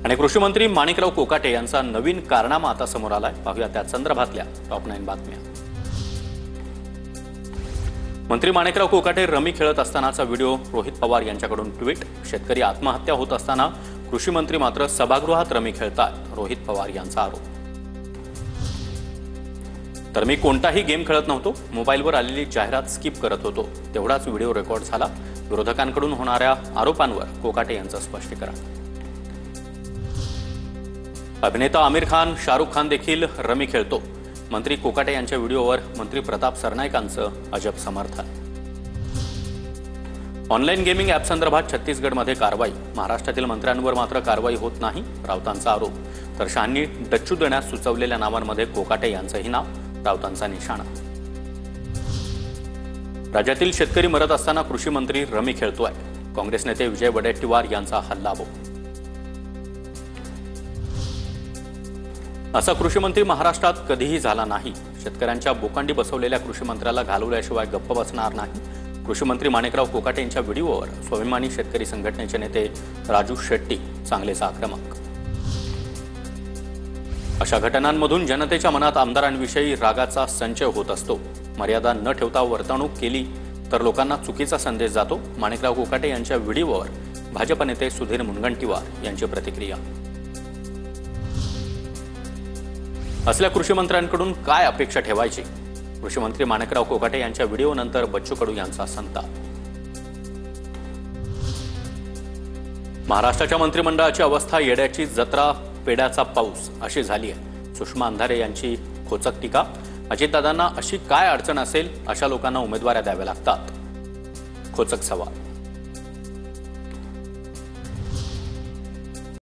आणि कृषी मंत्री माणिकराव कोकाटे यांचा नवीन कारनामा आता समोर आलाय। पाहूया त्या संदर्भातल्या टॉप 9 बातम्या। मंत्री माणिकराव कोकाटे रमी खेळत असतानाचा व्हिडिओ, रोहित पवार यांच्याकडून ट्विट, शेतकरी आत्महत्या होत असताना कृषी मंत्री मात्र सभागृहात रमी खेळतात, रोहित पवार यांचा आरोप। तर मी कोणताही गेम खेळत नव्हतो, मोबाईलवर आलेली जाहिरात स्किप करत होतो, तेवढाच व्हिडिओ रेकॉर्ड झाला। विरोधकांकडून होणाऱ्या आरोपांवर कोकाटे यांचं स्पष्टीकरण। अभिनेता आमिर खान, शाहरुख खान देखील रमी खेळतो, मंत्री कोकाटे यांच्या व्हिडिओवर मंत्री प्रताप सरनाईकांचं अजब समर्थन। ऑनलाईन गेमिंग ॲप संदर्भात छत्तीसगडमध्ये कारवाई, महाराष्ट्रातील मंत्र्यांवर मात्र कारवाई होत नाही, राऊतांचा आरोप। तर शहांनी डच्चू देण्यास सुचवलेल्या नावांमध्ये कोकाटे यांचंही नाव, राऊतांचा निशाणा। राज्यातील शेतकरी मरत असताना कृषी मंत्री रमी खेळतोय, काँग्रेस नेते विजय वडेट्टीवार यांचा हल्लाबोल। असा कृषी मंत्री महाराष्ट्रात कधीही झाला नाही, शेतकऱ्यांच्या बोकांडी बसवलेल्या कृषी मंत्र्याला घालवल्याशिवाय गप्प बसणार नाही। कृषी मंत्री माणिकराव कोकाटे यांच्या व्हिडिओवर स्वाभिमानी शेतकरी संघटनेचे नेते राजू शेट्टी चांगलेच आक्रमक। अशा घटनांमधून जनतेच्या मनात आमदारांविषयी रागाचा संचय होत असतो, मर्यादा न ठेवता वर्तणूक केली तर लोकांना चुकीचा संदेश जातो। माणिकराव कोकाटे यांच्या व्हिडिओवर भाजप नेते सुधीर मुनगंटीवार यांची प्रतिक्रिया। असल्या कृषी मंत्र्यांकडून काय अपेक्षा ठेवायची? कृषी मंत्री माणिकराव कोकाटे यांच्या व्हिडिओनंतर बच्चू कडू यांचा संताप। महाराष्ट्राच्या मंत्रिमंडळाची अवस्था येड्याची जत्रा, पेड्याचा पाऊस अशी झाली आहे। सुषमा अंधारे यांची खोचक टीका, अजितदादांना अशी काय अडचण असेल, अशा लोकांना उमेदवाऱ्या द्याव्या लागतात, खोचक सवाल।